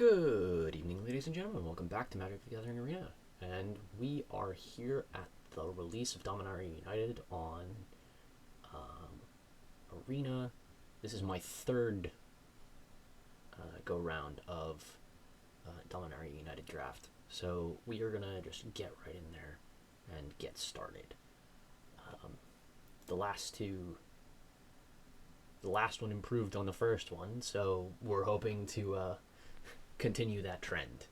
Good evening, ladies and gentlemen. Welcome back to Magic the Gathering Arena. And we are here at the release of Dominaria United on Arena. This is my third go-round of Dominaria United draft. So we are going to just get right in there and get started. The last one improved on the first one, so we're hoping to continue that trend.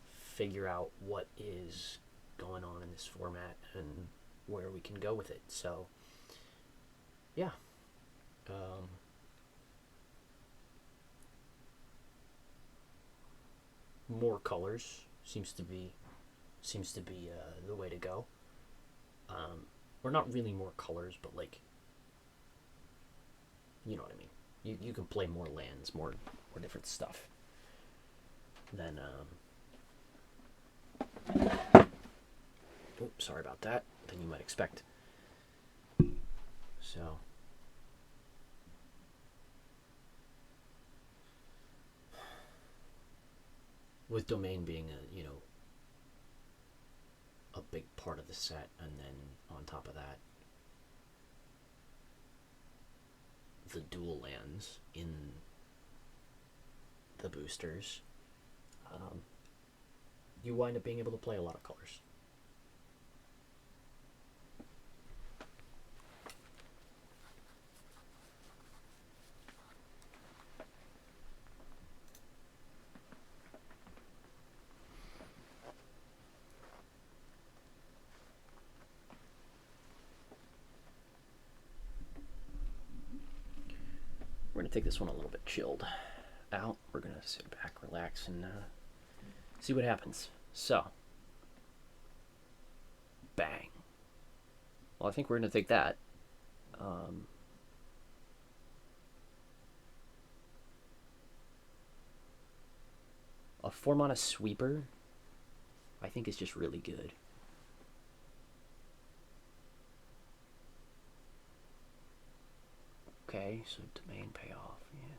Figure out what is going on in this format and where we can go with it. So, yeah. More colors seems to be the way to go. Or not really more colors, but you know what I mean. You can play more lands, more different stuff than oops, sorry about that, than you might expect. So with Domain being a big part of the set, and then on top of that the dual lands in the boosters, you wind up being able to play a lot of colors. We're going to take this one a little bit chilled out. We're going to sit back, relax, and see what happens. So, bang. Well, I think we're going to take that. A 4-mana sweeper, I think, is just really good. Okay, so Domain payoff, yeah.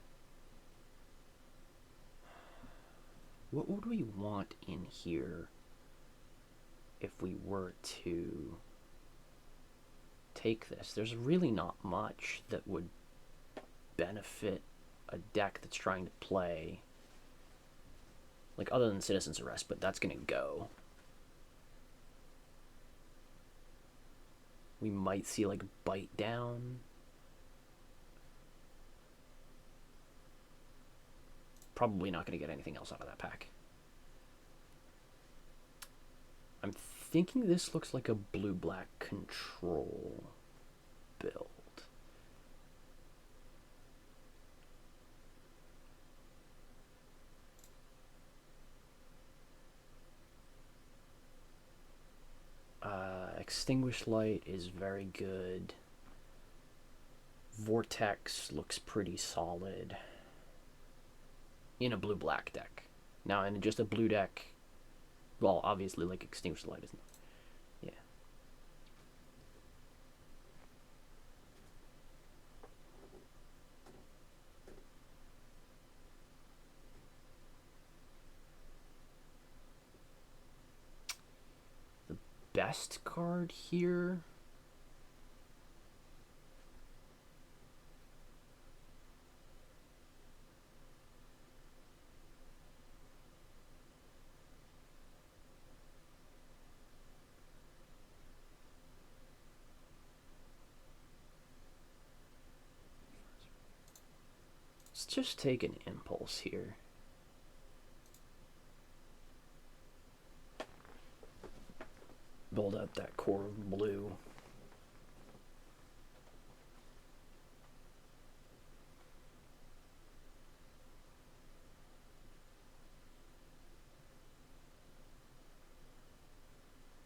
What would we want in here if we were to take this? There's really not much that would benefit a deck that's trying to play, other than Citizen's Arrest, but that's going to go. We might see, Bite Down. Probably not going to get anything else out of that pack. I'm thinking this looks like a blue-black control build. Extinguished Light is very good. Vortex looks pretty solid in a blue-black deck. Now, in just a blue deck, well, obviously, Extinguished Light isn't. Yeah. The best card here, let's just take an Impulse here. Build up that core of blue.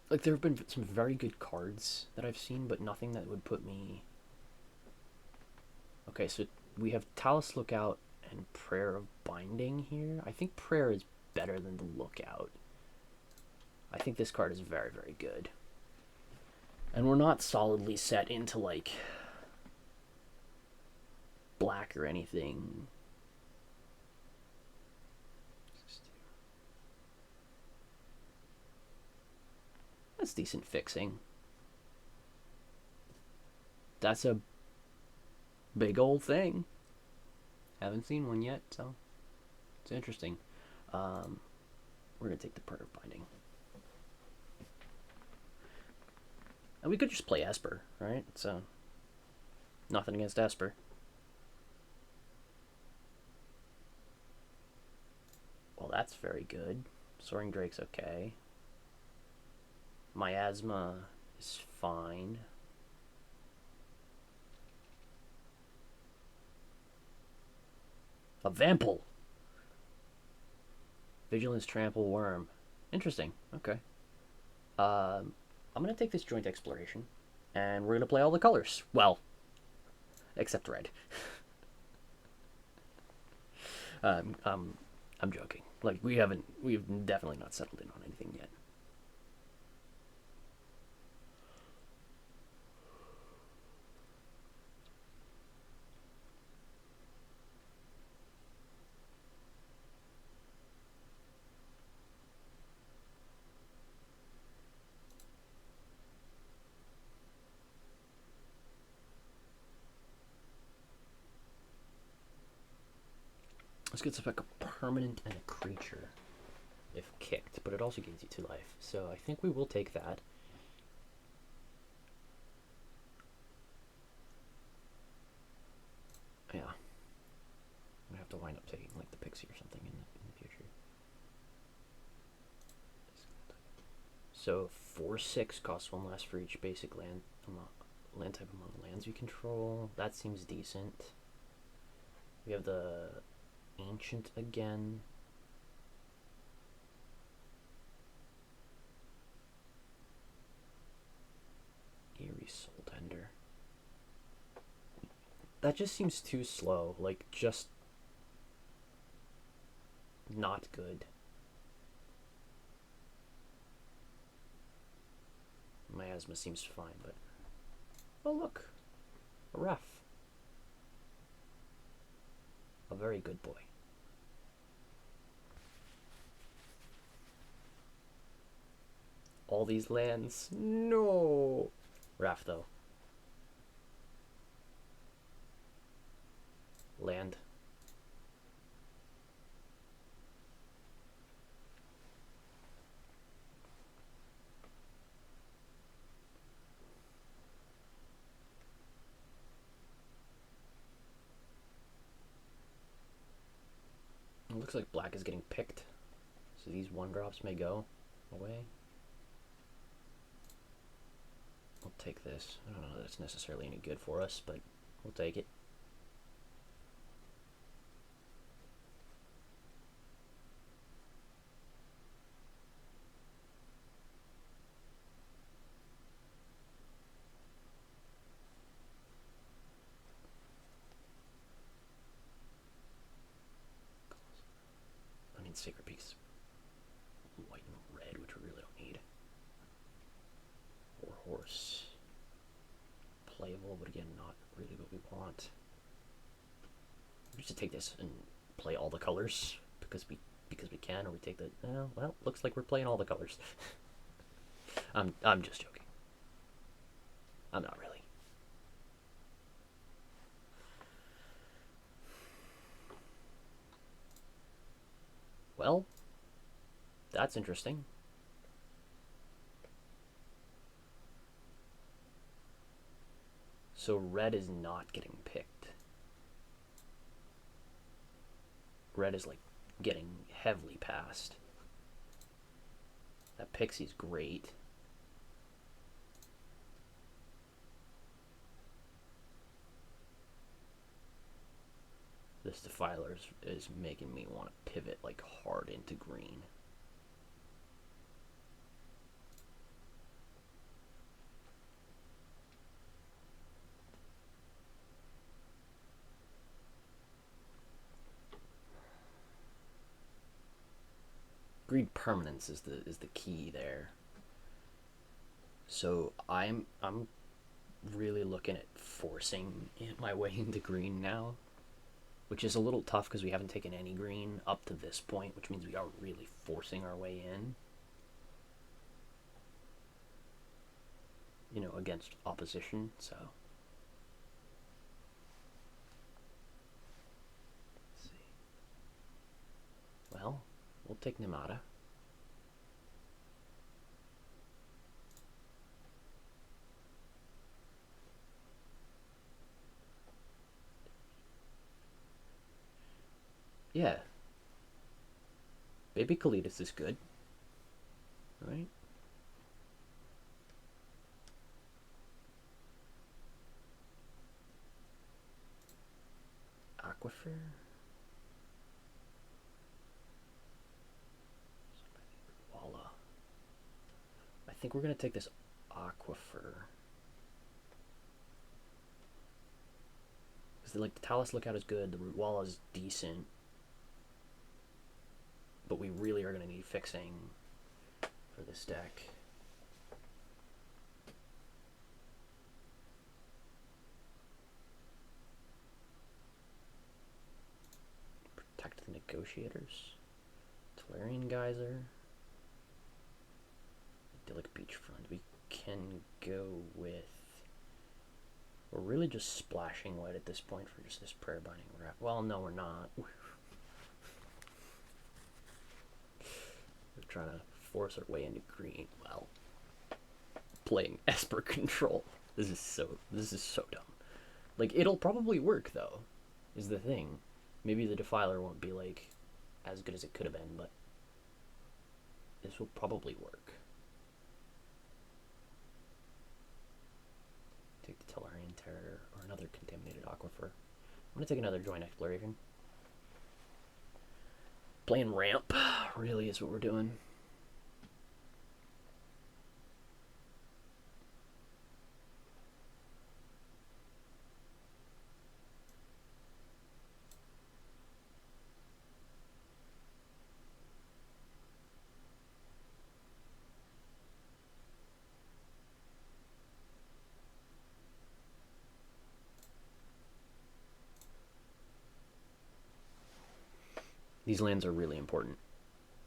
There have been some very good cards that I've seen, but nothing that would put me... Okay, so we have Talus Lookout and Prayer of Binding here. I think Prayer is better than the Lookout. I think this card is very, very good. And we're not solidly set into, black or anything That's decent fixing. That's a big old thing. Haven't seen one yet, so it's interesting. We're gonna take the Prayer of Binding. And we could just play Esper, right? So, nothing against Esper. Well, that's very good. Soaring Drake's okay. Miasma is fine. A Vampel! Vigilance Trample Worm. Interesting. Okay. I'm going to take this Joint Exploration, and we're going to play all the colors. Well, except red. I'm joking. Like, we've definitely not settled in on anything yet. This gets effect a permanent and a creature if kicked, but it also gains you 2 life. So I think we will take that. Yeah. I'm gonna have to wind up taking like the Pixie or something in the future. So 4/6 costs 1 less for each basic land type among lands you control. That seems decent. We have the Ancient again. Eerie Soul Tender. That just seems too slow. Like, just not good. Miasma seems fine, but... Oh, look. A ref. A very good boy. All these lands. No. Raf, though. Land. It looks like black is getting picked. So these 1-drops may go away. I'll take this. I don't know that it's necessarily any good for us, but we'll take it. I mean, Sacred Peaks white and red, which we really don't need. Or horse. Playable, but again, not really what we want. We should take this and play all the colors because we can, or we take the. Well, looks like we're playing all the colors. I'm just joking. I'm not really. Well, that's interesting. So red is not getting picked. Red is like getting heavily passed. That Pixie's great. This Defiler is making me want to pivot like hard into green. Green permanence is the key there. So I'm really looking at forcing my way into green now, which is a little tough because we haven't taken any green up to this point, which means we are really forcing our way in. you know, against opposition, so. Let's see. Well, we'll take Namada. Yeah. Baby Kalitas is good. Right? Aquifer. Walla. I think we're gonna take this Aquifer. Because like the Talus Lookout is good, the Root Walla is decent. But we really are gonna need fixing for this deck. Protect the Negotiators. Tolarian Geyser. Idyllic Beachfront. We can go with... We're really just splashing white at this point for just this Prayer Binding Wrap. Well, no, we're not. We're trying to force our way into green. Well, playing Esper Control. This is so dumb. Like, it'll probably work, though, is the thing. Maybe the Defiler won't be, like, as good as it could have been, but this will probably work. Take the Tellurian Terror or another Contaminated Aquifer. I'm going to take another Joint Exploration. Playing ramp really is what we're doing. These lands are really important.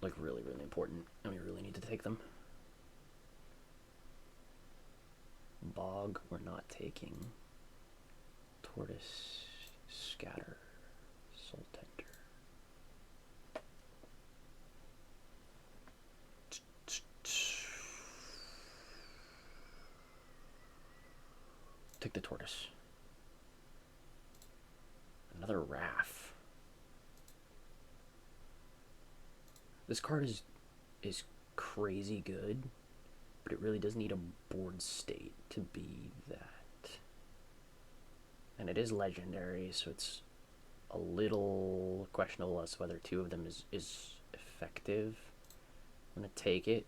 Like, really, really important. And we really need to take them. Bog, we're not taking. Tortoise, Scatter, Soul Tender. Take the Tortoise. Another Wrath. This card is crazy good, but it really does need a board state to be that. And it is legendary, so it's a little questionable as to whether two of them is effective. I'm going to take it.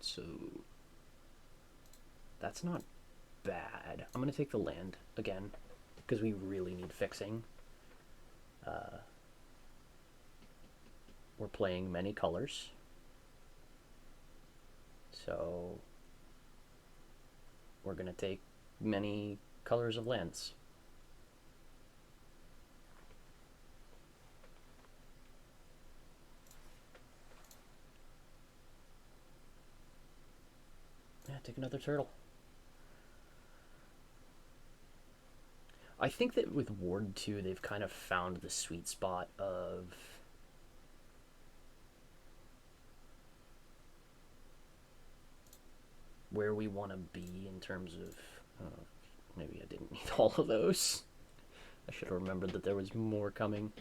So that's not bad. I'm going to take the land again because we really need fixing. We're playing many colors. So we're going to take many colors of lands. Yeah, take another turtle. I think that with Ward 2, they've kind of found the sweet spot of where we want to be in terms of... maybe I didn't need all of those. I should have remembered that there was more coming.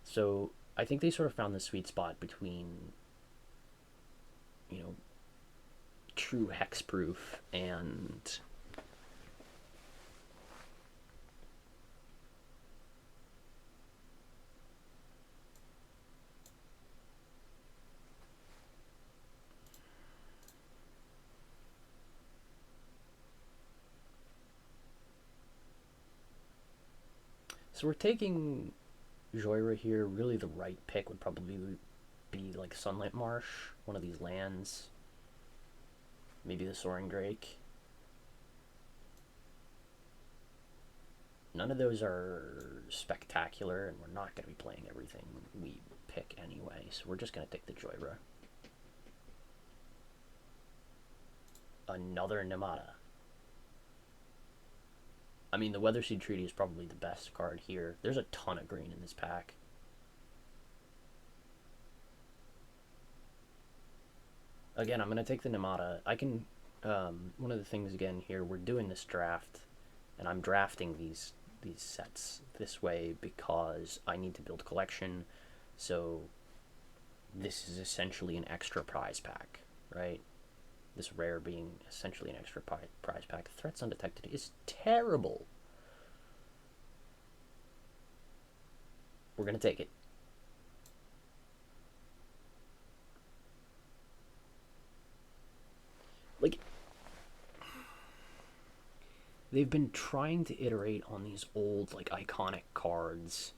So I think they sort of found the sweet spot between, you know, true hexproof and... So we're taking Joyra here. Really the right pick would probably be like Sunlight Marsh, one of these lands. Maybe the Soaring Drake. None of those are spectacular, and we're not going to be playing everything we pick anyway, so we're just going to take the Joyra. Another Namada. I mean, the Weatherseed Treaty is probably the best card here. There's a ton of green in this pack. Again, I'm going to take the Namada. I can, one of the things again here, we're doing this draft, and I'm drafting these sets this way because I need to build a collection, so this is essentially an extra prize pack, right? This rare being essentially an extra prize pack. Threats Undetected is terrible. We're going to take it. Like, they've been trying to iterate on these old, like, iconic cards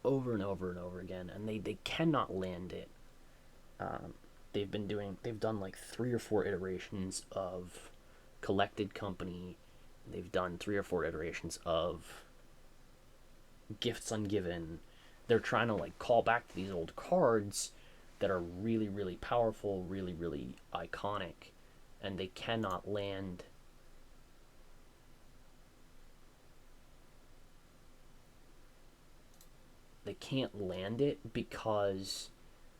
over and over and over again, and they cannot land it. They've done like 3 or 4 iterations of Collected Company. They've done 3 or 4 iterations of Gifts Ungiven. They're trying to like call back to these old cards that are really, really powerful, really, really iconic, and they cannot land. They can't land it because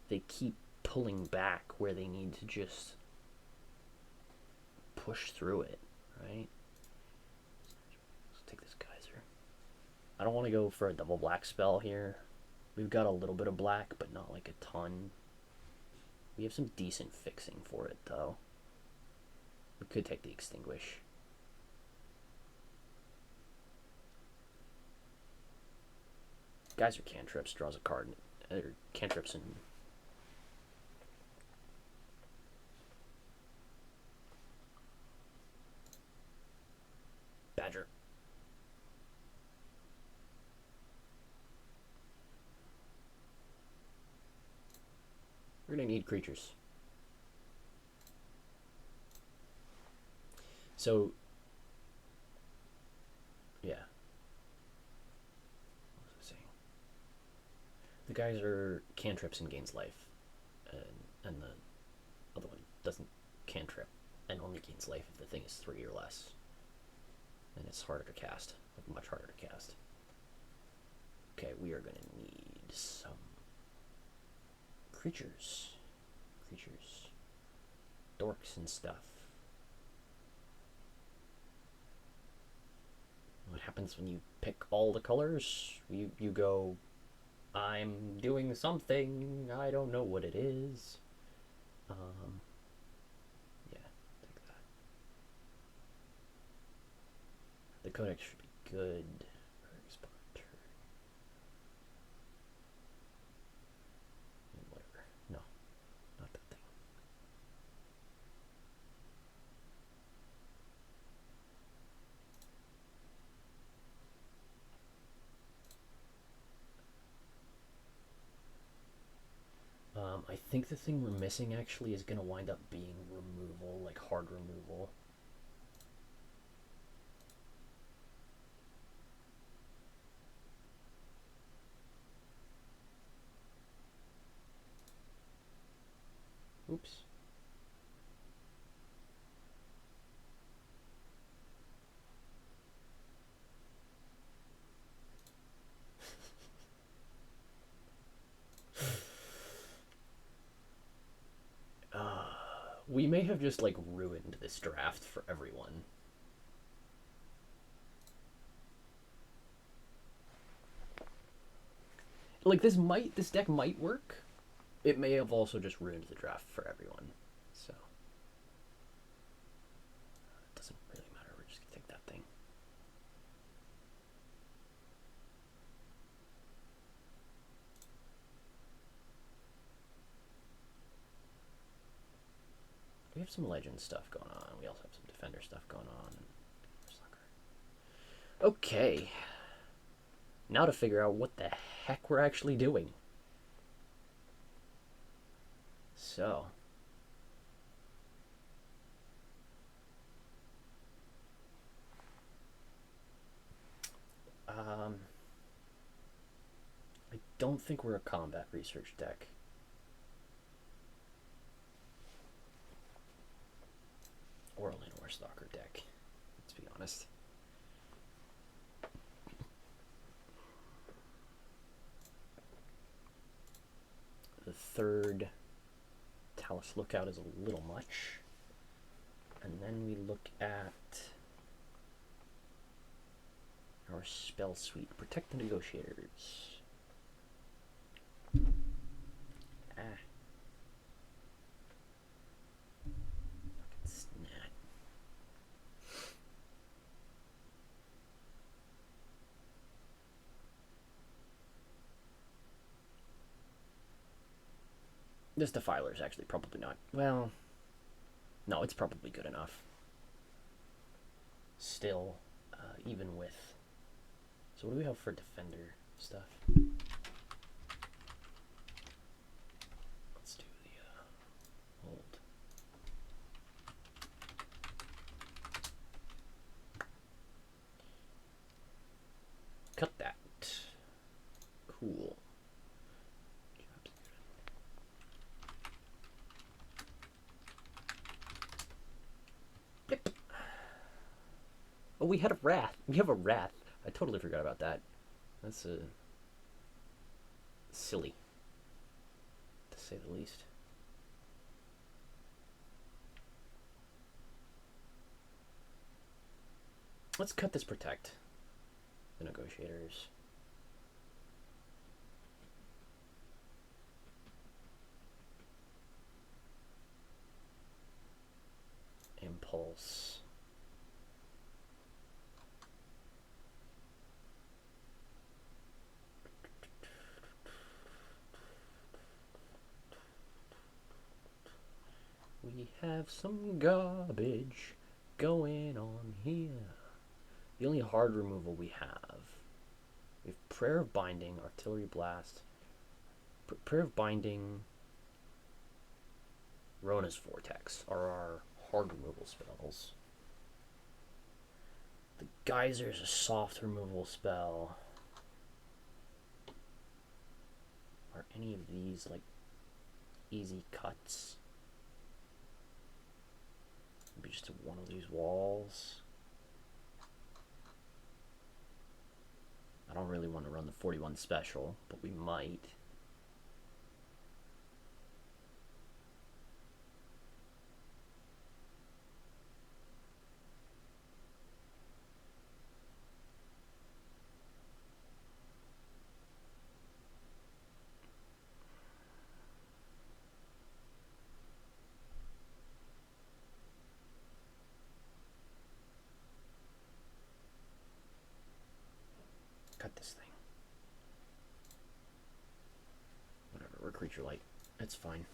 they keep pulling back where they need to just push through it, right? Let's take this geyser. I don't want to go for a double black spell here. We've got a little bit of black, but not like a ton. We have some decent fixing for it, though. We could take the Extinguish. Geyser Cantrips draws a card. Or cantrips and Badger. We're gonna need creatures. So, yeah. What was I saying? The guys are cantrips and gains life, and the other one doesn't cantrip and only gains life if the thing is 3 or less. And it's harder to cast, like much harder to cast. Okay, we are gonna need some creatures. Dorks and stuff. What happens when you pick all the colors? You go, I'm doing something, I don't know what it is. Yeah, take that. The codex should be good. Whatever. No, not that thing. I think the thing we're missing actually is going to wind up being removal, like hard removal. Oops. We may have just, like, ruined this draft for everyone. Like, this deck might work. It may have also just ruined the draft for everyone. So, it doesn't really matter. We're just gonna take that thing. We have some legend stuff going on. We also have some defender stuff going on. Okay. Now to figure out what the heck we're actually doing. So. don't think we're a combat research deck. Or a Llanowar Stalker deck, let's be honest. The third Talus Lookout is a little much. And then we look at our spell suite. Protect the Negotiators. Fucking snap. This Defiler is actually probably not. Well, no, it's probably good enough. Still, even with. So, what do we have for Defender stuff? Let's do the hold. Cut that. Cool. Yep. Oh, we had a Wrath. We have a Wrath. I totally forgot about that. That's silly, to say the least. Let's cut this Protect the Negotiators. Impulse. We have some garbage going on here. The only hard removal we have Prayer of Binding, Artillery Blast, Prayer of Binding, Rona's Vortex are our hard removal spells. The Geyser is a soft removal spell. Are any of these like easy cuts? Maybe just one of these walls. I don't really want to run the 41 special, but we might. Cut this thing. Whatever, we're Creature Light. It's fine.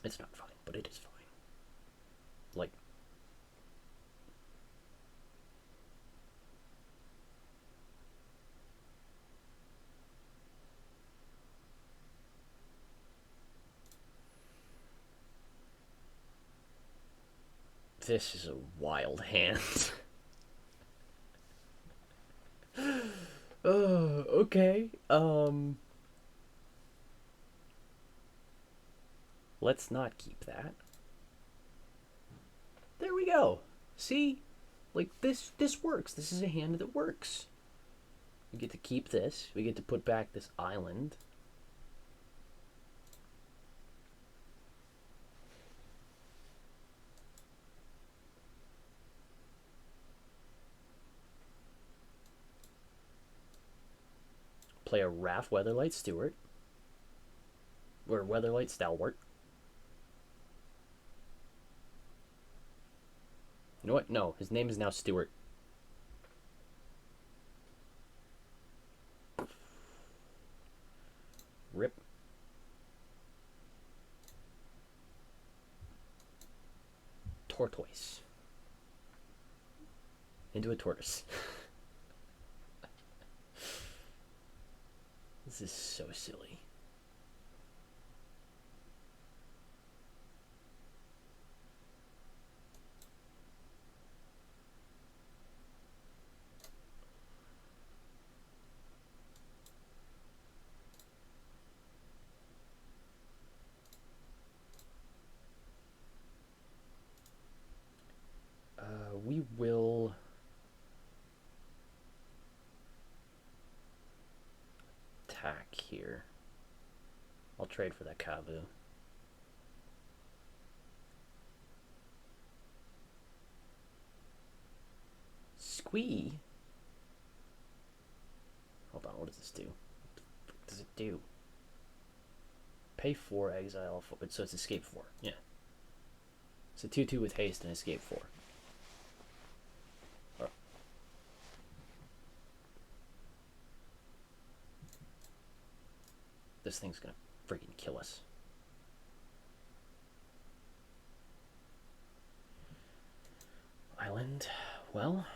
It's not fine, but it is fine. Like, this is a wild hand. Okay. Let's not keep that. There we go. See? Like, this works. This is a hand that works. We get to keep this. We get to put back this island. Play a Wrath Weatherlight Steward. Or Weatherlight Stalwart. You know what? No, his name is now Stewart. Rip. Tortoise. Into a tortoise. This is so silly. I'll trade for that Kavu. Squee? Hold on, what does this do? What the frick does it do? Pay 4, exile 4. So it's escape 4. Yeah. It's a 2-2 with haste and escape 4. Oh. This thing's gonna freaking kill us. Island. Well.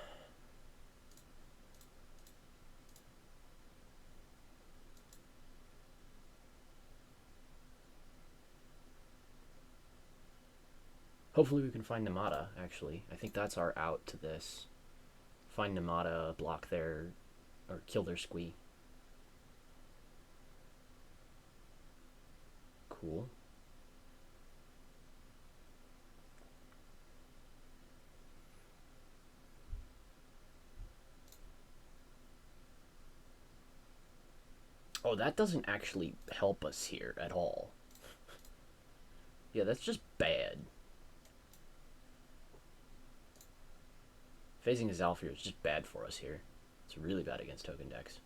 Hopefully we can find Namada, actually. I think that's our out to this. Find Namada, block their... or kill their Squee. Cool. Oh, that doesn't actually help us here at all. Yeah, that's just bad. Phasing his Zalfir is just bad for us here. It's really bad against token decks.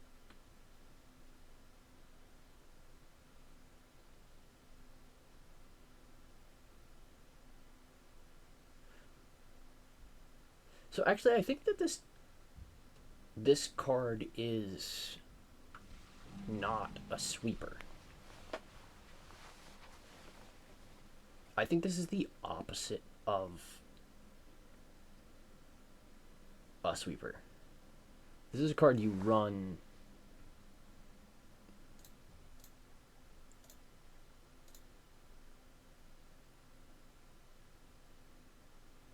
So actually, I think that this card is not a sweeper. I think this is the opposite of a sweeper. This is a card you run.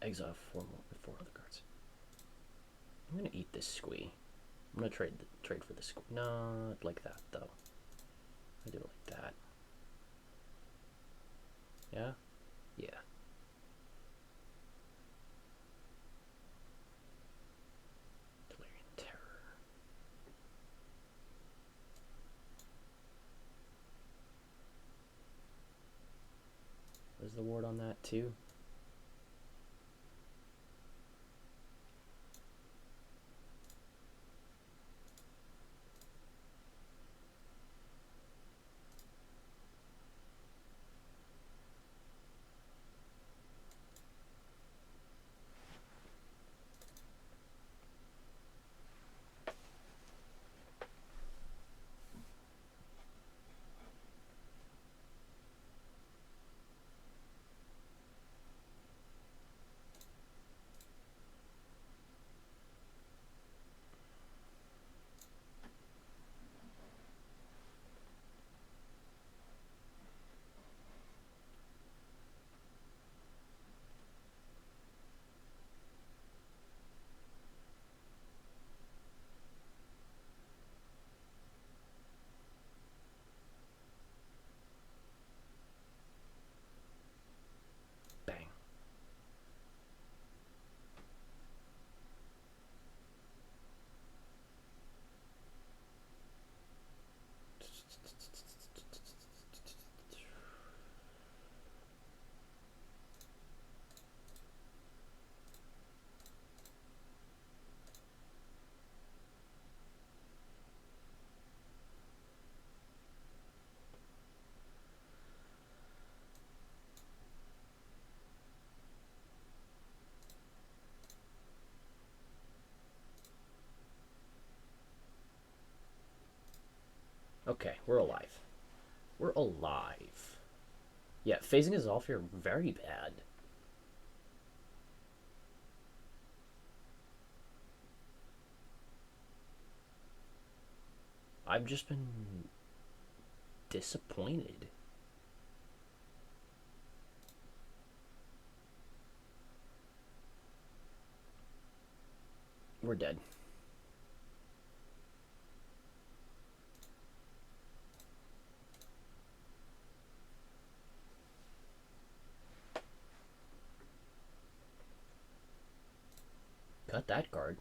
Exile 4 more with 4 other cards. I'm gonna eat this Squee. I'm gonna trade for the Squee. Not like that though. I do it like that. Yeah? Yeah. Delirium Terror. What is the ward on that too? Bang. Okay, we're alive. We're alive. Yeah, phasing is off here very bad. I've just been disappointed. We're dead. Cut that card.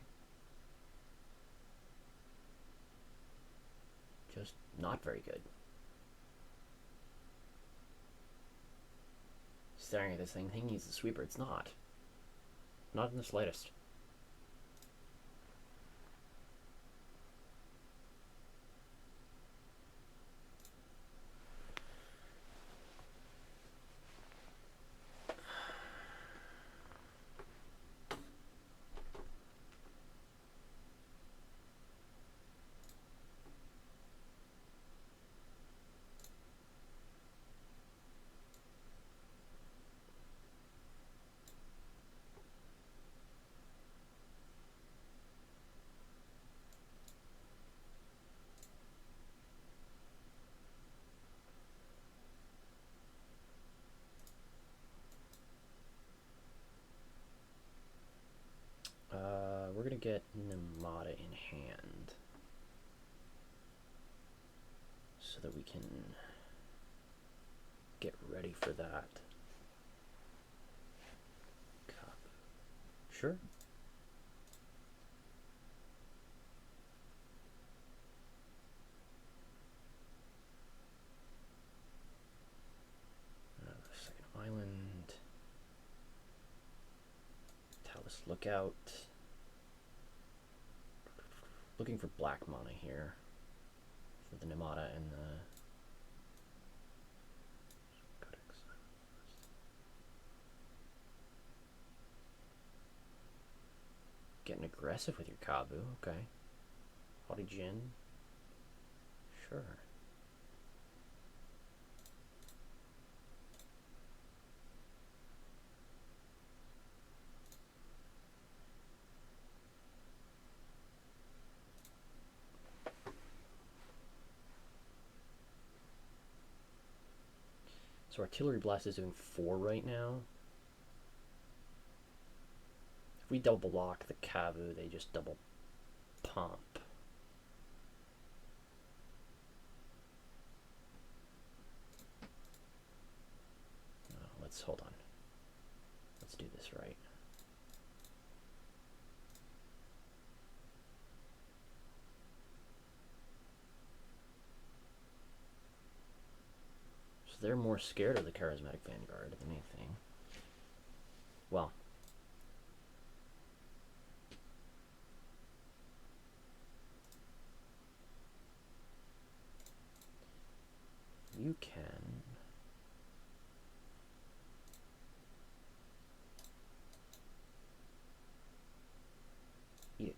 Just not very good. staring at this thing, thinking he's a sweeper. It's not. Not in the slightest. We're gonna get Namada in hand so that we can get ready for that. Sure. Second island. Talus Lookout. Looking for black mana here for the Namada and the Codex. Getting aggressive with your Kabu, okay. Haughty Jin. Sure. So Artillery Blast is doing 4 right now. If we double block the Kavu, they just double pump. Oh, let's hold on. Let's do this right. They're more scared of the Charismatic Vanguard than anything. Well, you can eat it.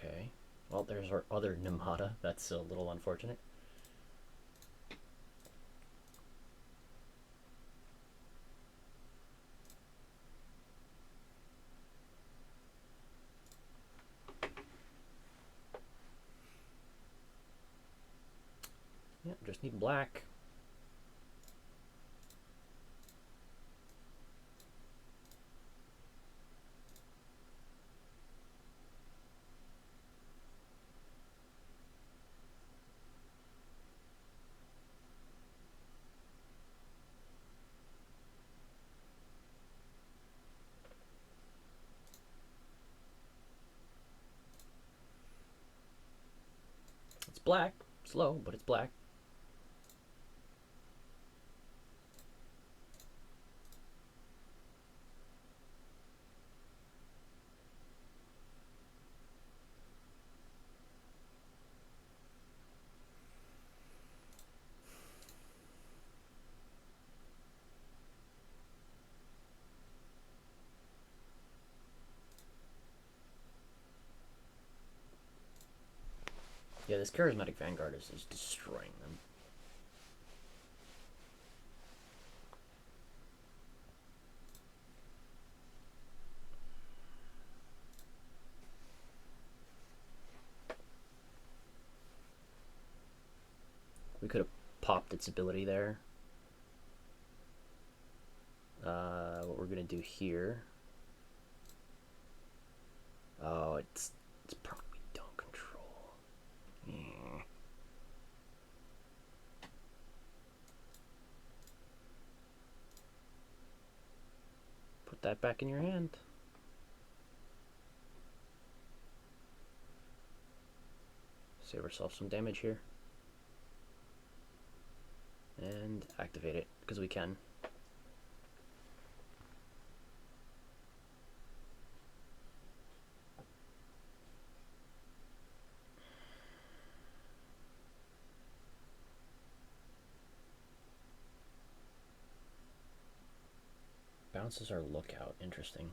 Okay. Well, there's our other Namada. That's a little unfortunate. Yeah, just need black. It's black. Slow, but it's black. Yeah, this Charismatic Vanguard is destroying them. We could have popped its ability there. What we're going to do here... Oh, it's It's permanent we don't control. Yeah. Put that back in your hand. Save ourselves some damage here. And activate it, because we can. Bounces our lookout. Interesting.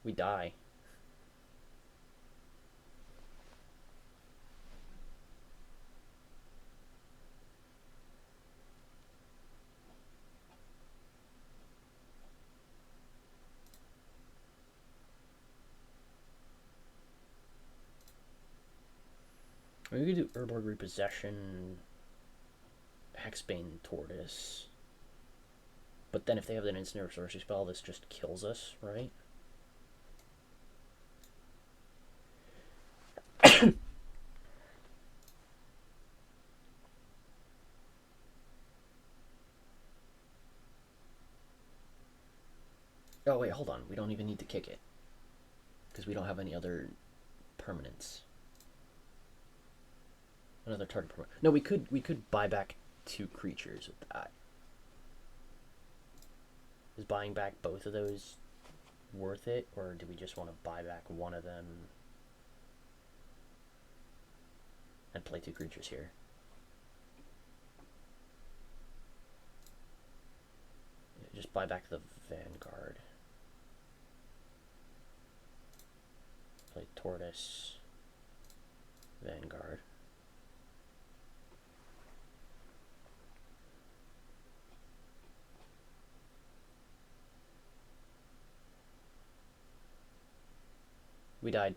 We die. We could do Urborg Repossession, Hexbane Tortoise. But then if they have an instant or sorcery spell, this just kills us, right? Oh wait, hold on. We don't even need to kick it. Because we don't have any other permanents. Another target permanent. No, we could buy back 2 creatures with that. Is buying back both of those worth it, or do we just want to buy back one of them and play 2 creatures here? Yeah, just buy back the Vanguard. Play Tortoise, Vanguard. We died.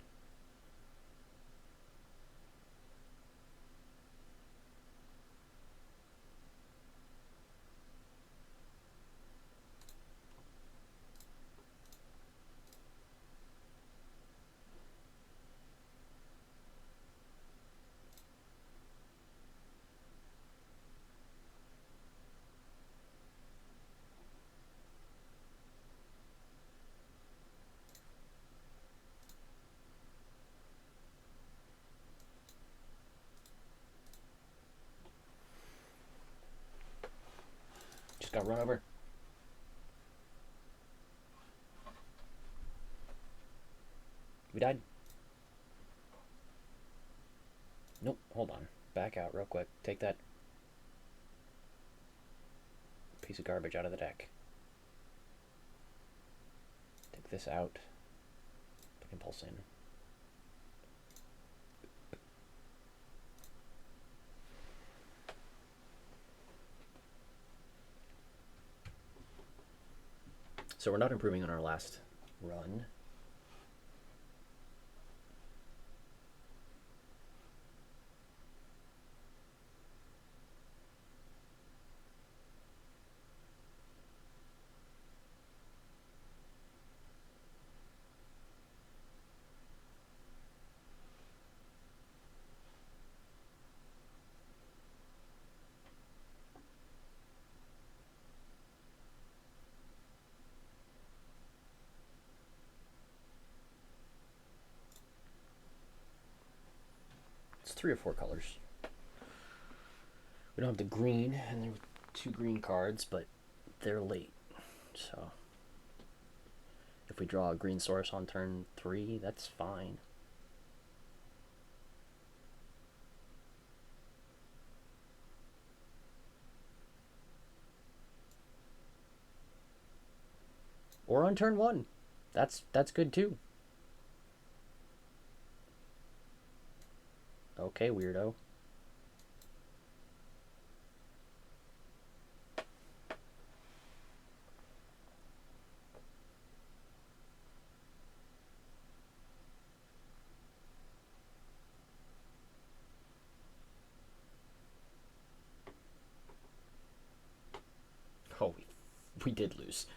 Just got run over. We died. Nope, hold on. Back out real quick. Take that piece of garbage out of the deck. Take this out. Put Impulse in. So we're not improving on our last run. It's 3 or 4 colors. We don't have the green, and there were 2 green cards, but they're late. So if we draw a green source on turn 3, that's fine. Or on turn 1. That's good too. Okay, weirdo. We did lose.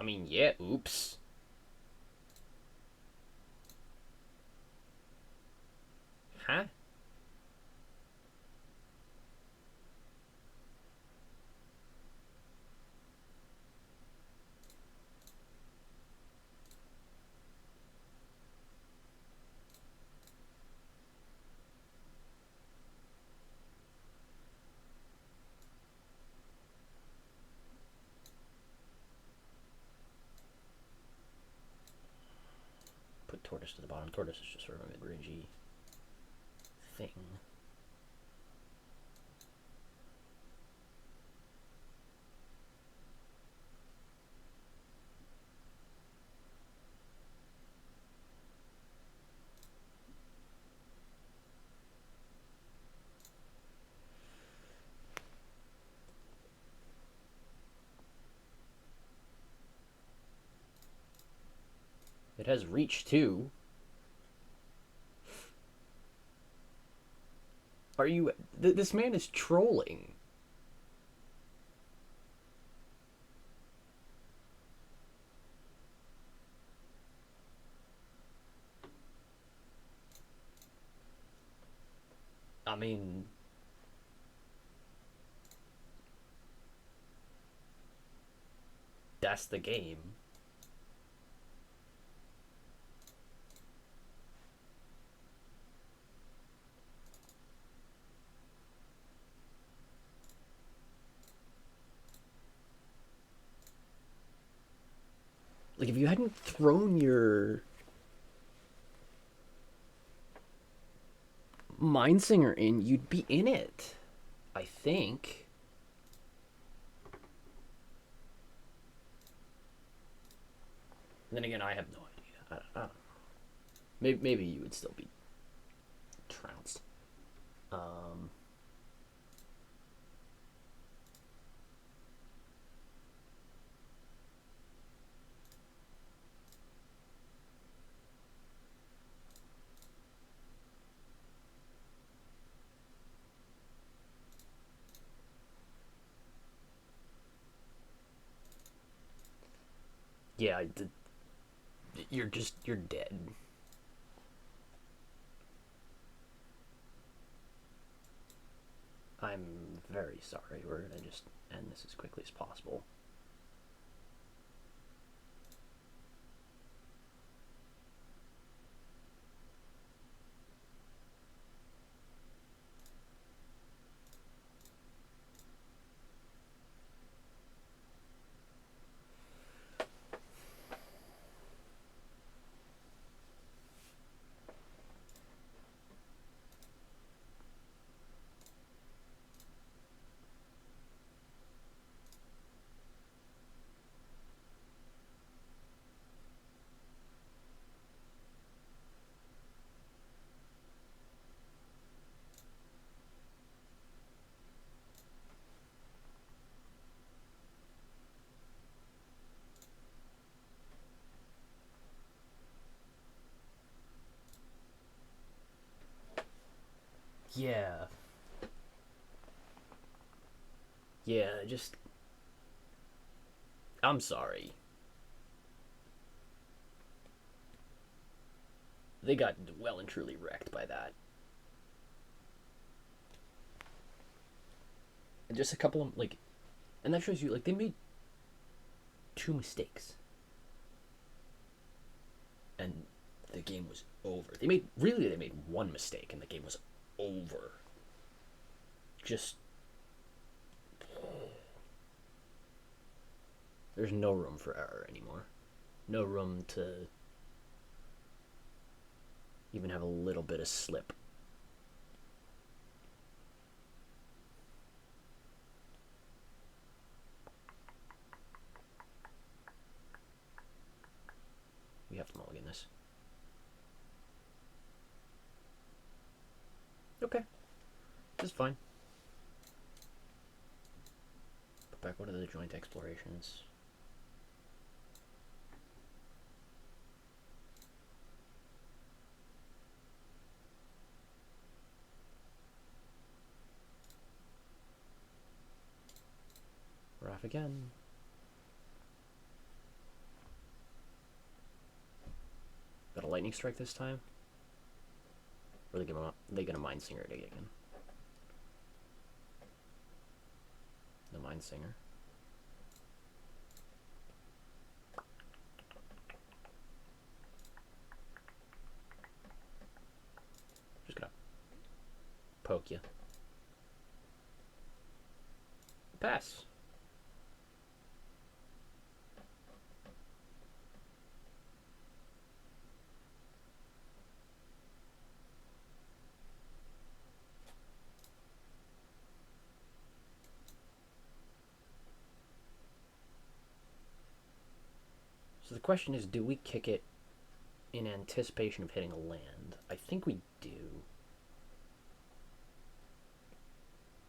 I mean, yeah, oops. Huh? Put Tortoise to the bottom. Tortoise is just sort of a mid-rangey thing. It has reach too. Are you? This man is trolling. I mean, that's the game. Like, if you hadn't thrown your Mindsinger in, you'd be in it. I think. And then again, I have no idea. I don't know. Maybe you would still be trounced. Um, yeah, you're dead. I'm very sorry. We're gonna just end this as quickly as possible. Yeah. Yeah, just. I'm sorry. They got well and truly wrecked by that. And just a couple of, like. And that shows you, like, they made two mistakes. And the game was over. They made one mistake and the game was over. Just there's no room for error anymore. No room to even have a little bit of slip. We have to mulligan this. Okay. This is fine. Put back one of the joint explorations. We're off again. Got a lightning strike this time? Or are they gonna Mind Singer it again? The Mind Singer. Just gonna poke you. Pass. So the question is, do we kick it in anticipation of hitting a land? I think we do.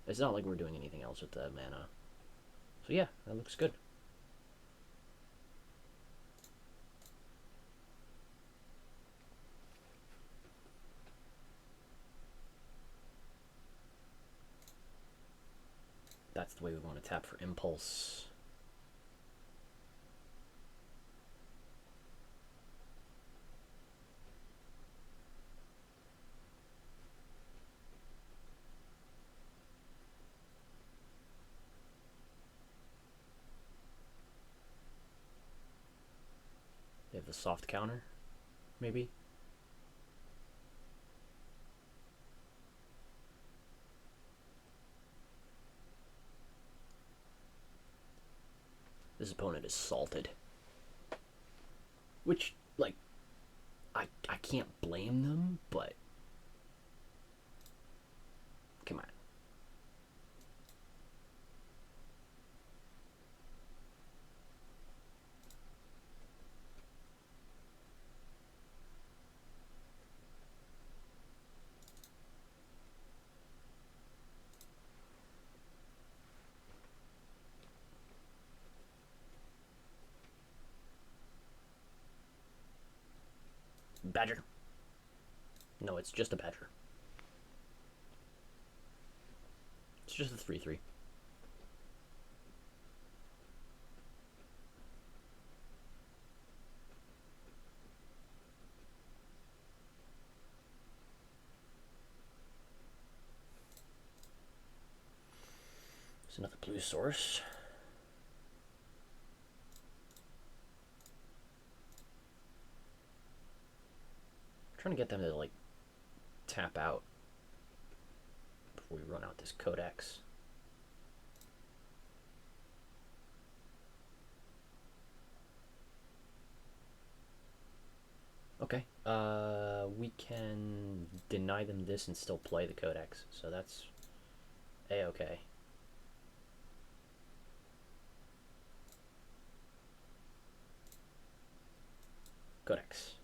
It's not like we're doing anything else with the mana. So yeah, that looks good. That's the way we want to tap for Impulse. They have the soft counter, maybe? This opponent is salted. Which, like, I can't blame them, but come on. Badger. No, it's just a badger. It's just a 3/3. There's another blue source. I'm trying to get them to, like, tap out before we run out this codex. Okay, we can deny them this and still play the codex, so that's a-okay. Codex.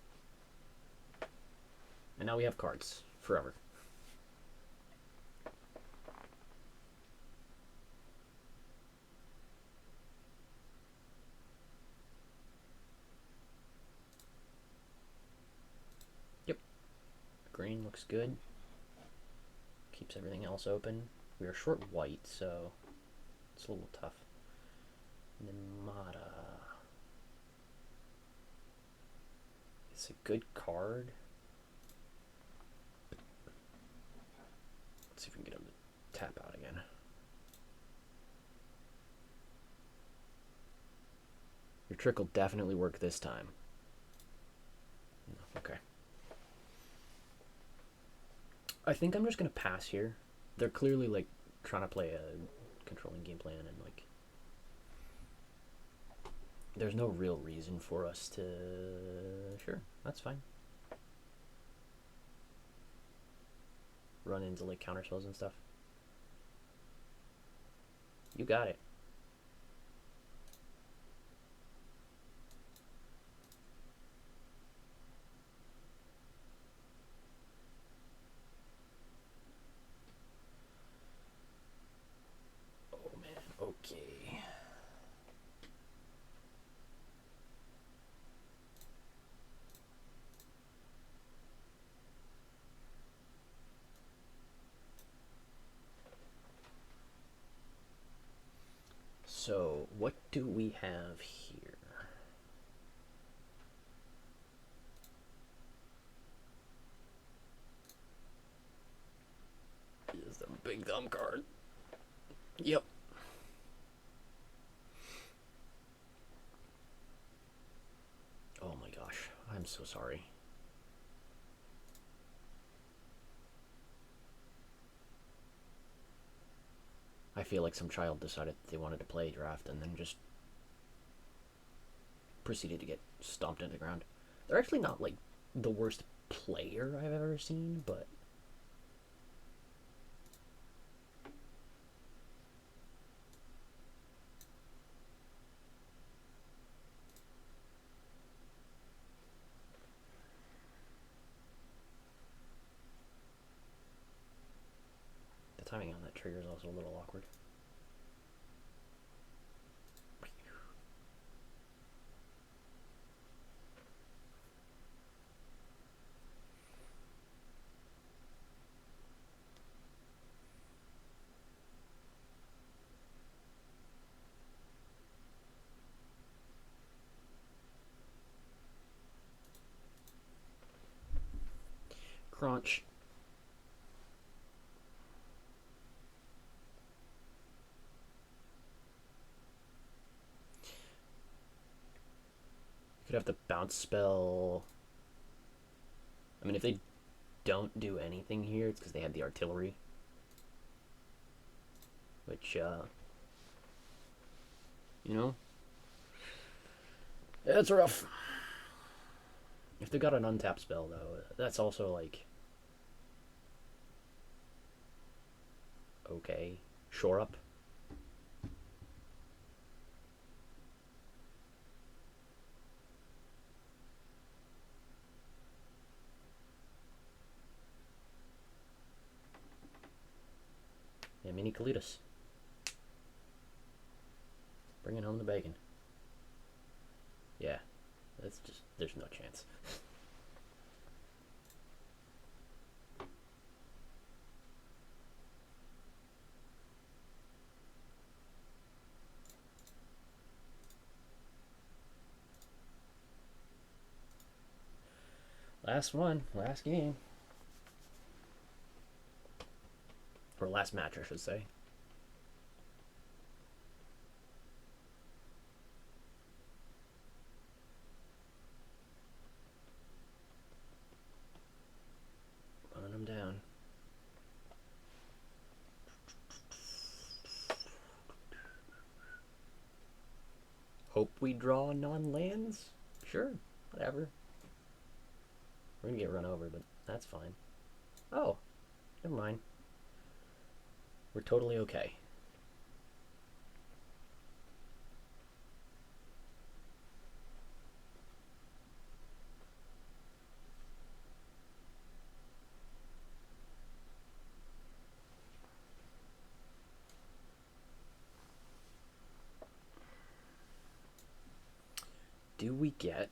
And now we have cards forever. Yep. Green looks good. Keeps everything else open. We are short white, so it's a little tough. Nimata. It's a good card. Let's see if we can get him to tap out again. Your trick will definitely work this time. Okay. I think I'm just gonna pass here. They're clearly like trying to play a controlling game plan, and like there's no real reason for us to. Sure, that's fine. Run into like counterspells and stuff. You got it. Oh man, okay. So, what do we have here? Is the big dumb card? Yep. Oh my gosh, I'm so sorry. I feel like some child decided they wanted to play a draft and then just proceeded to get stomped into the ground. They're actually not like the worst player I've ever seen, but the timing on that trigger is also a little awkward. Crunch. You could have the bounce spell. I mean, if they don't do anything here, it's because they had the artillery. Which, you know, it's rough. If they got an untapped spell, though, that's also like, okay, shore up. Yeah, mini Kalitas. Bringing home the bacon. Yeah, that's just, there's no chance. Last one, last game. Or last match, I should say. Running them down. Hope we draw non-lands? Sure, whatever. We're gonna get run over, but that's fine. Oh, never mind. We're totally okay. Do we get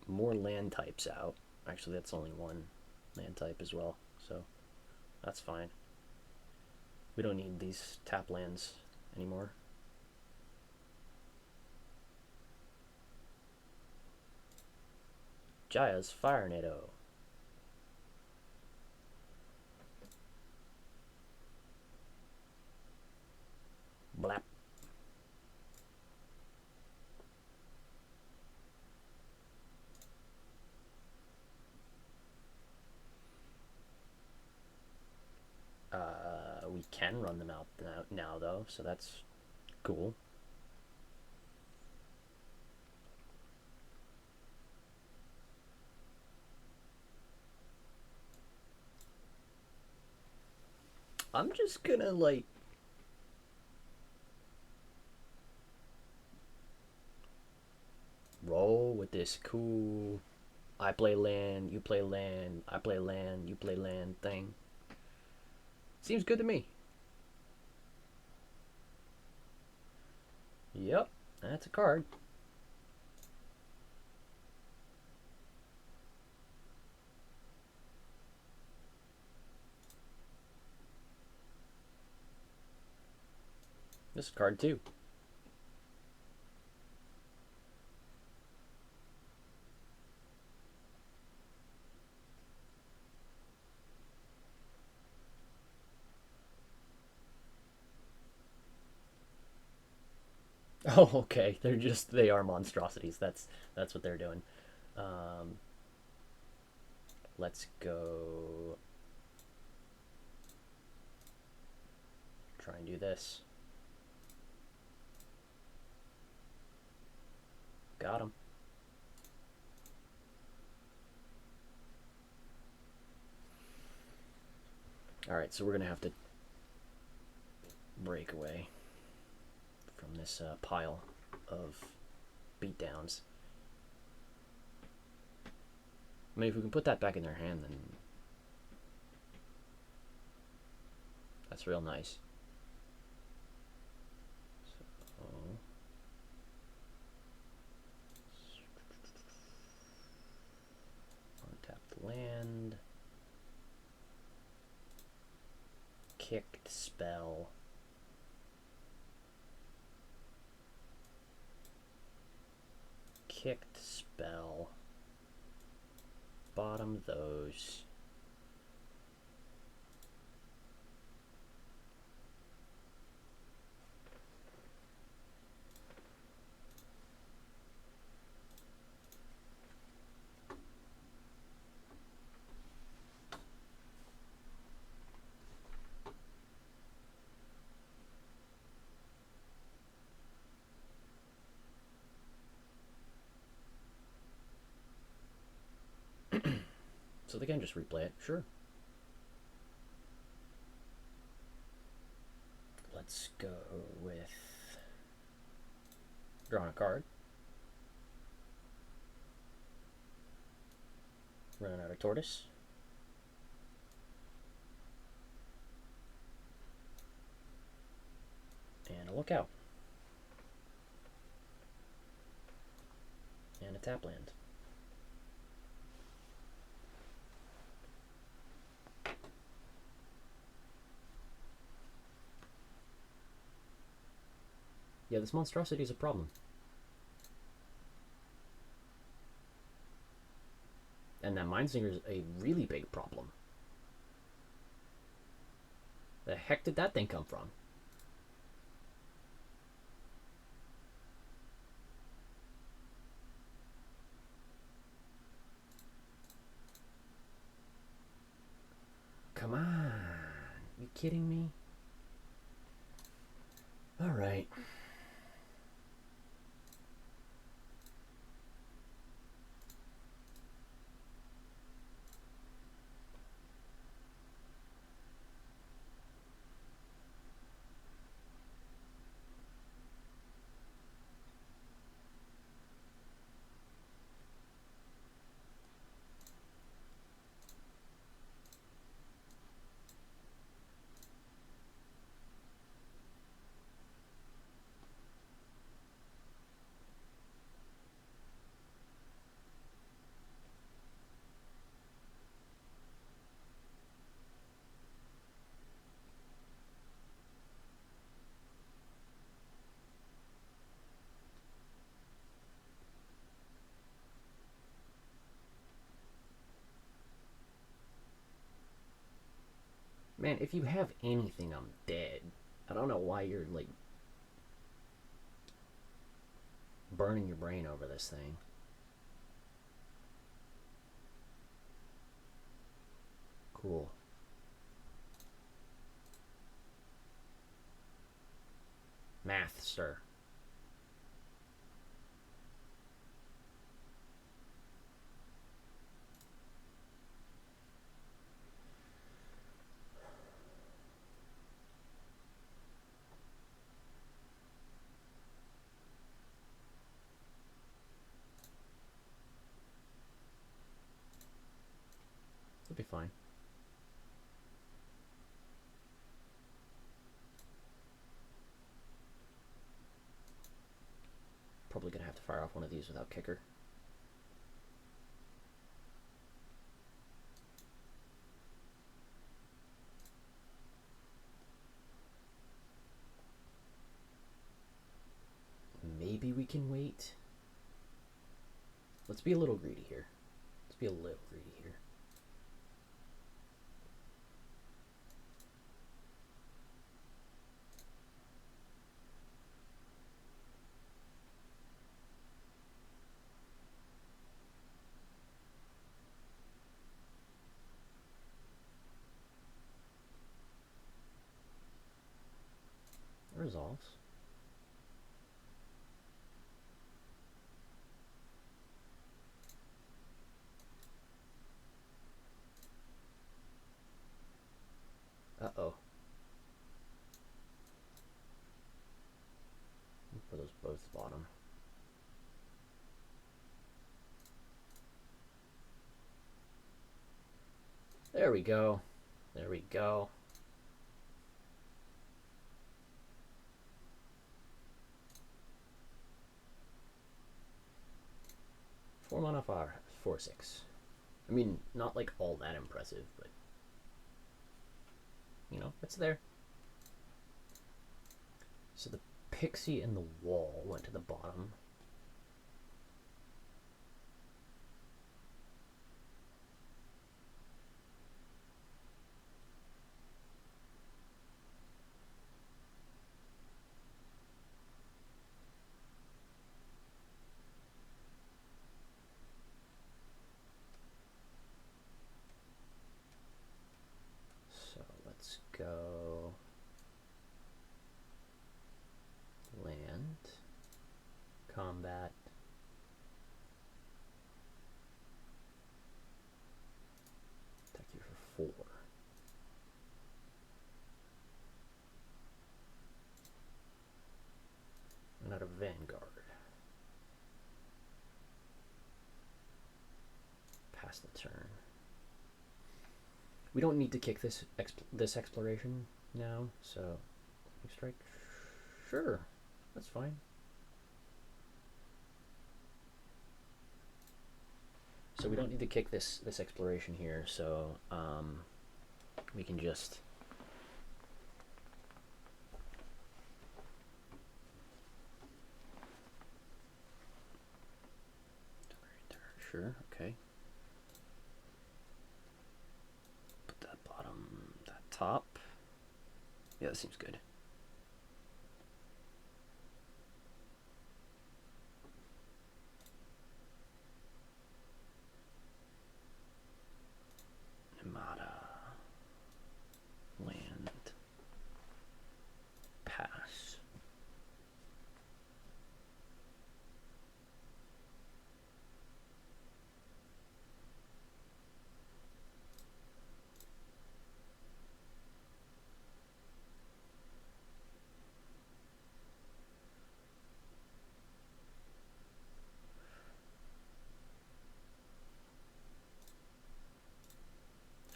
more land types out? Actually, that's only one land type as well, so that's fine. We don't need these tap lands anymore. Jaya's Fire Nado. Blap. we can run them out now though, so that's cool. I'm just gonna like roll with this cool I play land, you play land, I play land, you play land thing. Seems good to me. Yep, that's a card. This is a card too. Oh, okay. They are monstrosities. That's what they're doing. Um, let's go try and do this. Got him. Alright, so we're going to have to break away from this pile of beatdowns. I mean, if we can put that back in their hand, then that's real nice. So, untap the land. Kicked spell. Kicked spell. Bottom those. So they can just replay it, sure. Let's go with drawing a card. Running out of tortoise. And a lookout. And a tap land. Yeah, this monstrosity is a problem. And that Mindsinger is a really big problem. The heck did that thing come from? Come on. You kidding me? All right. Man, if you have anything, I'm dead. I don't know why you're, like, burning your brain over this thing. Cool. Math, sir. It'll be fine. Probably gonna have to fire off one of these without kicker. Maybe we can wait. Let's be a little greedy here. Let's be a little greedy here. Resolves. Uh-oh. Put those both bottom. There we go. There we go. Four mana fire, 4/6. I mean, not like all that impressive, but you know, it's there. So the Pixie and the Wall went to the bottom. So let's go land, combat, attack you for 4. And out of Vanguard. Pass the turn. We don't need to kick this exploration now, so strike. Sure, that's fine. So we don't need to kick this exploration here, so we can just sure, okay. Put that bottom, that top. Yeah, that seems good. Namada. Land. Pass.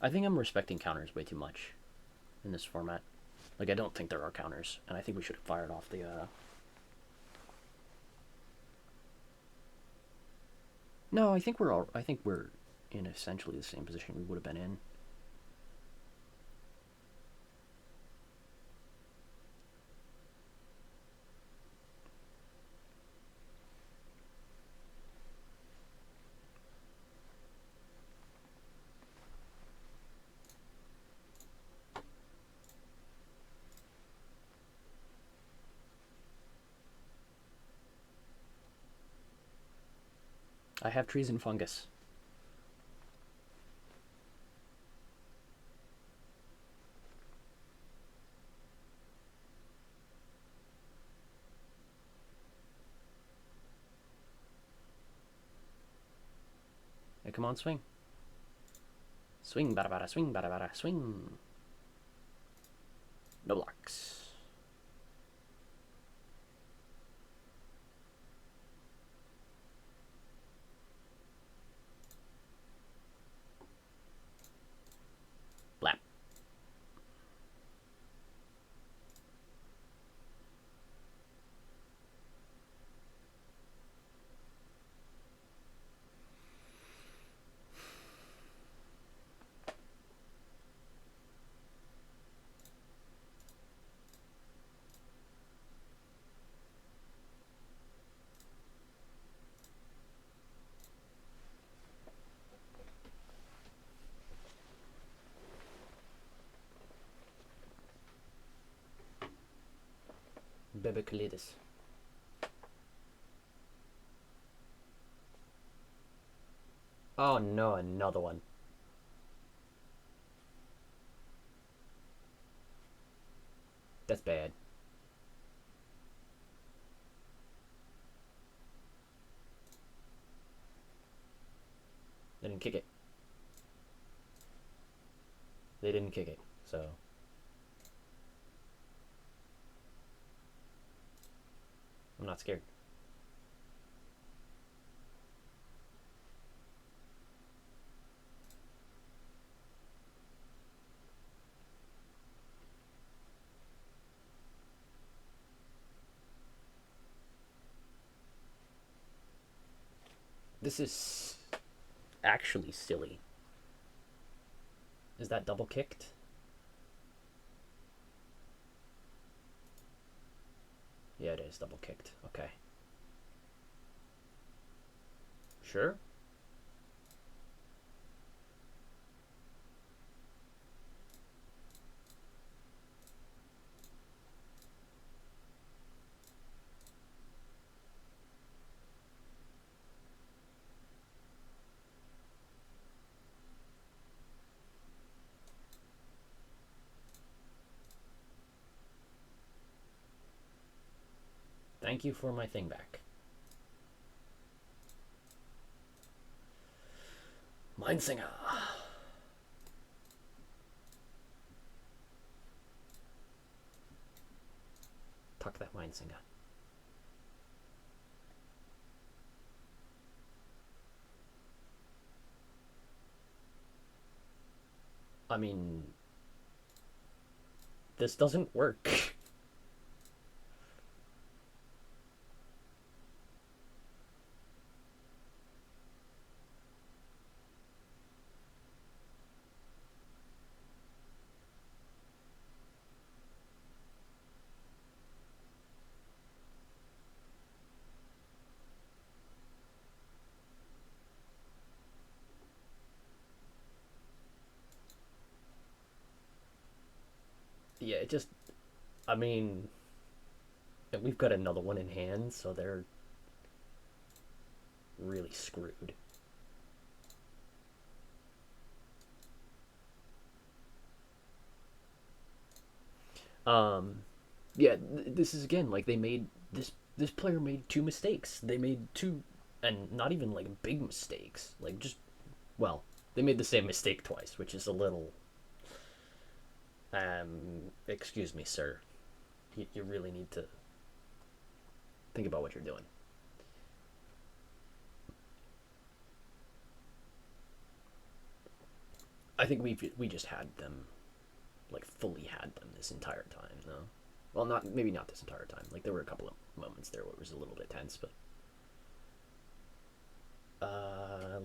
I think I'm respecting counters way too much in this format. Like, I don't think there are counters, and I think we should have fired off the, No, I think we're in essentially the same position we would have been in. I have trees and fungus. come on, swing. Swing, bada bada, swing, bada bada, swing. No blocks. Blap. Bebe Kalitas. Oh no, another one. That's bad. They didn't kick it. They didn't kick it, so... I'm not scared. This is actually silly. Is that double kicked? Yeah, it is double kicked. Okay. Sure. Thank you for my thing back. Mindsinger. Tuck that Mindsinger. I mean, this doesn't work. Yeah, it just... I mean... We've got another one in hand, so they're really screwed. Yeah, this is again like they made this player made two mistakes. They made two, and not even like big mistakes. Like just well, they made the same mistake twice, which is a little. Excuse me, sir. You really need to think about what you're doing. I think we just had them, like fully had them this entire time, though. Well, not maybe not this entire time. Like there were a couple of moments there where it was a little bit tense, but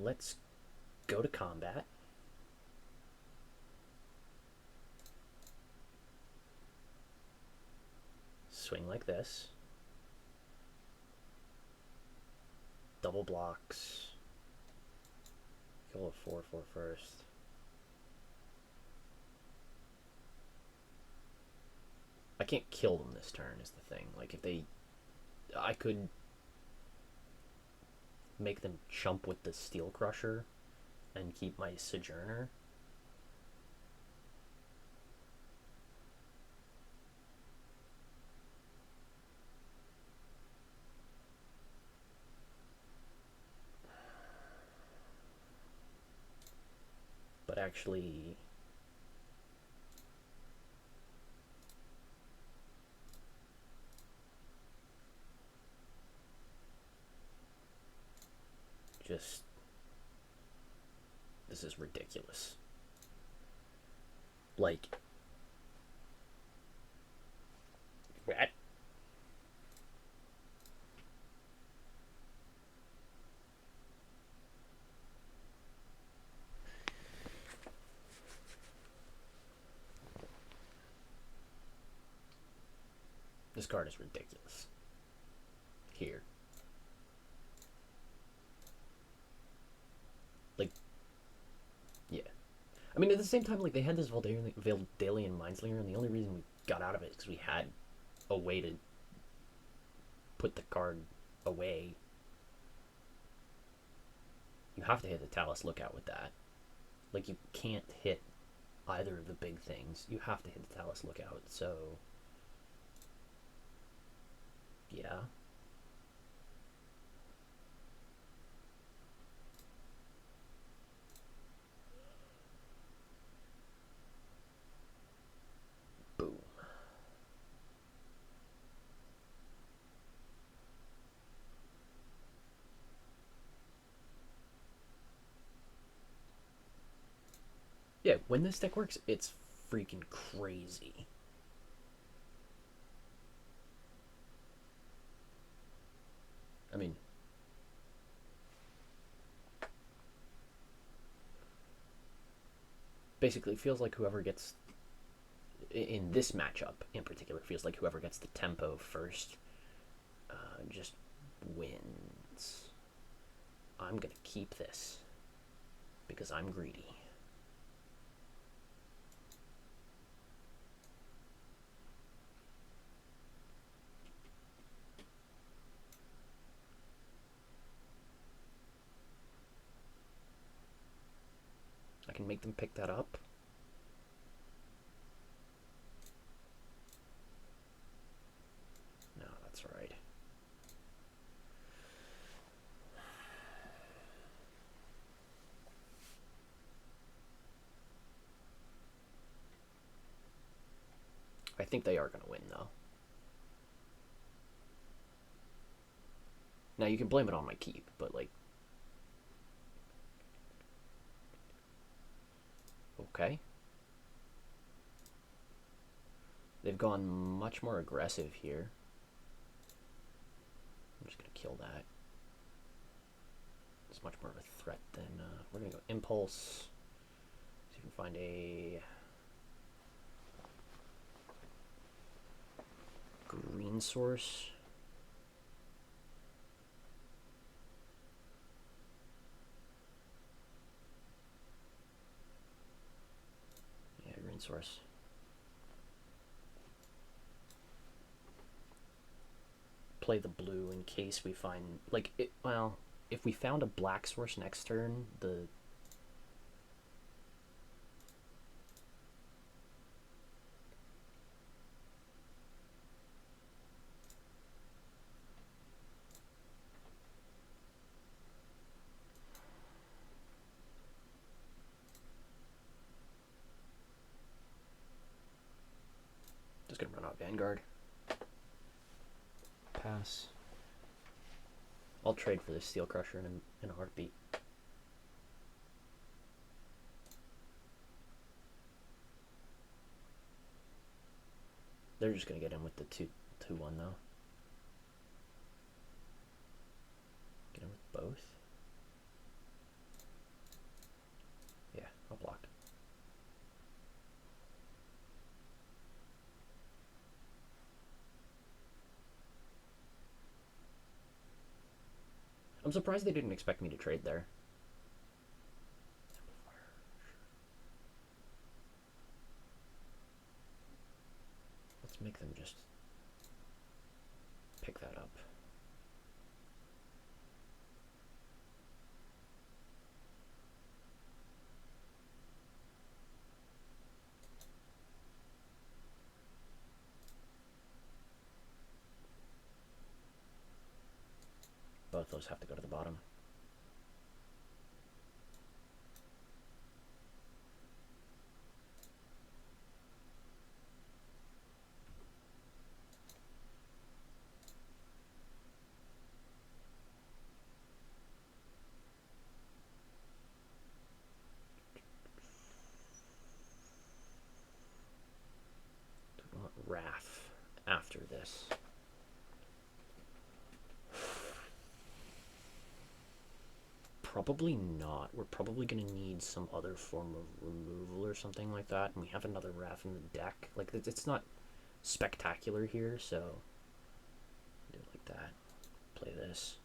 let's go to combat. Swing like this. Double blocks. Kill a 4/4 first. I can't kill them this turn is the thing. Like if they... I could make them chump with the Steel Crusher and keep my Sojourner. actually... just... This is ridiculous. Like... What? This card is ridiculous. Here. Like, yeah. I mean, at the same time, like, they had this Valdalian Mineslinger, and the only reason we got out of it is because we had a way to put the card away. You have to hit the Talus Lookout with that. Like, you can't hit either of the big things. You have to hit the Talus Lookout, so... yeah. Boom. Yeah, when this deck works, it's freaking crazy. I mean... basically, it feels like whoever gets... in this matchup, in particular, feels like whoever gets the tempo first just wins. I'm gonna keep this because I'm greedy. I can make them pick that up. No, that's right. I think they are going to win, though. Now, you can blame it on my keep, but, like... okay. They've gone much more aggressive here. I'm just going to kill that. It's much more of a threat than... we're going to go Impulse. See if we can find a... green source. Yeah, green source. Play the blue in case we find, like, it, well, if we found a black source next turn, the... just gonna run out Vanguard. Pass. I'll trade for this Steel Crusher in a heartbeat. They're just gonna get in with the 2-1 though. Get in with both. Yeah, I'll block. I'm surprised they didn't expect me to trade there. Let's make them just pick that up. Both those have to go to the bottom. muster this. Probably not. We're probably going to need some other form of removal or something like that. And we have another Wrath in the deck. Like, it's not spectacular here, so do it like that. Play this.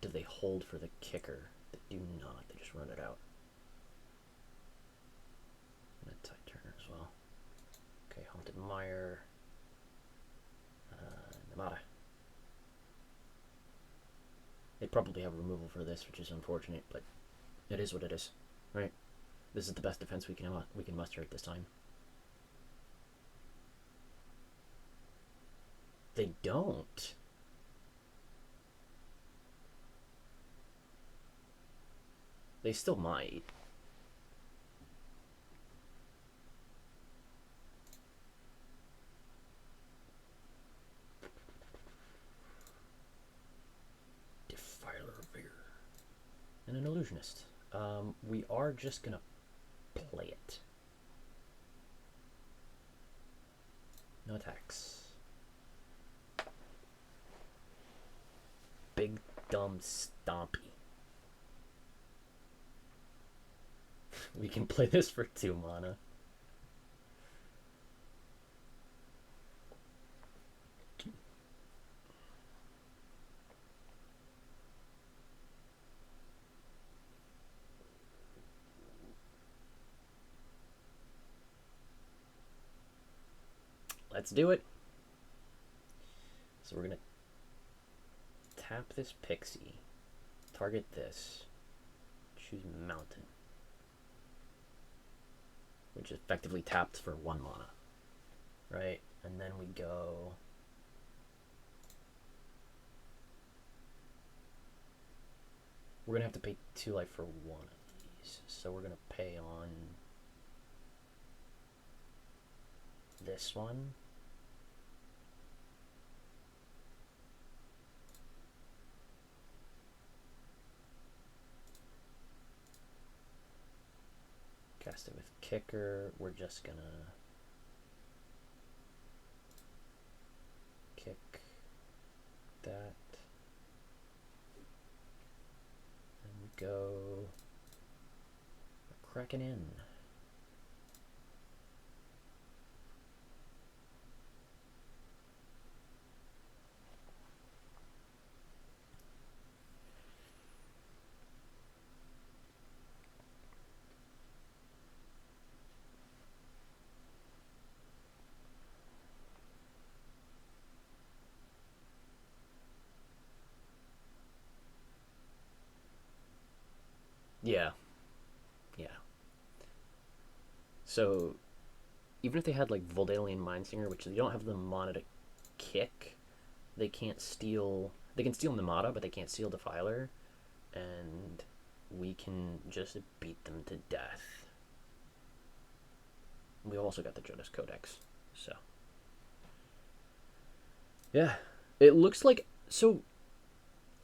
Do they hold for the kicker? They do not. They just run it out. And a Tide Turner as well. Okay, Haunted Mire. Namada. They probably have removal for this, which is unfortunate, but it is what it is, right? This is the best defense we can muster at this time. They don't. They still might. Defiler of Vigor. And an Illusionist. We are just gonna play it. No attacks. Big dumb stompy. We can play this for 2 mana. Let's do it. So we're gonna tap this Pixie, target this, choose Mountain, which is effectively tapped for 1 mana, right? And then we go we're gonna have to pay 2 life for 1 of these, so we're gonna pay on this one. Cast it with kicker. We're just gonna kick that and go cracking in. Yeah. Yeah. So, even if they had, like, Voldalian Mindsinger, which they don't have the mana to kick, they can't steal... They can steal Namada, but they can't steal Defiler, and we can just beat them to death. We also got the Jonas Codex, so... Yeah. It looks like... So,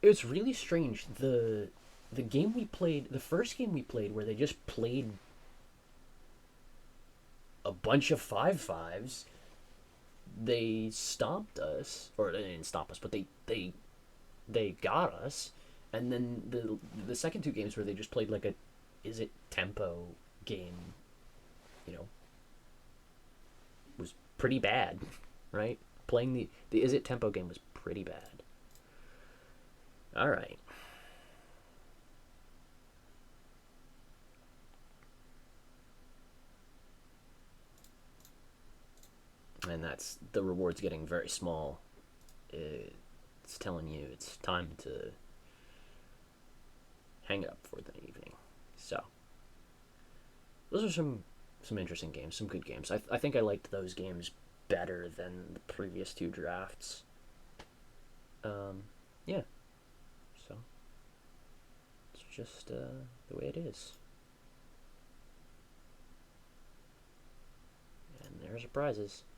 it's really strange. The game we played, the first game we played, where they just played a bunch of 5/5s, they stopped us, or they didn't stop us, but they got us. And then the second 2 games where they just played like a is it tempo game, you know, was pretty bad, right? Playing the is it tempo game was pretty bad. All right. And that's the reward's getting very small. It's telling you it's time to hang it up for the evening. So those are some interesting games, some good games. I think I liked those games better than the previous 2 drafts. Yeah. So it's just the way it is. And there's your prizes.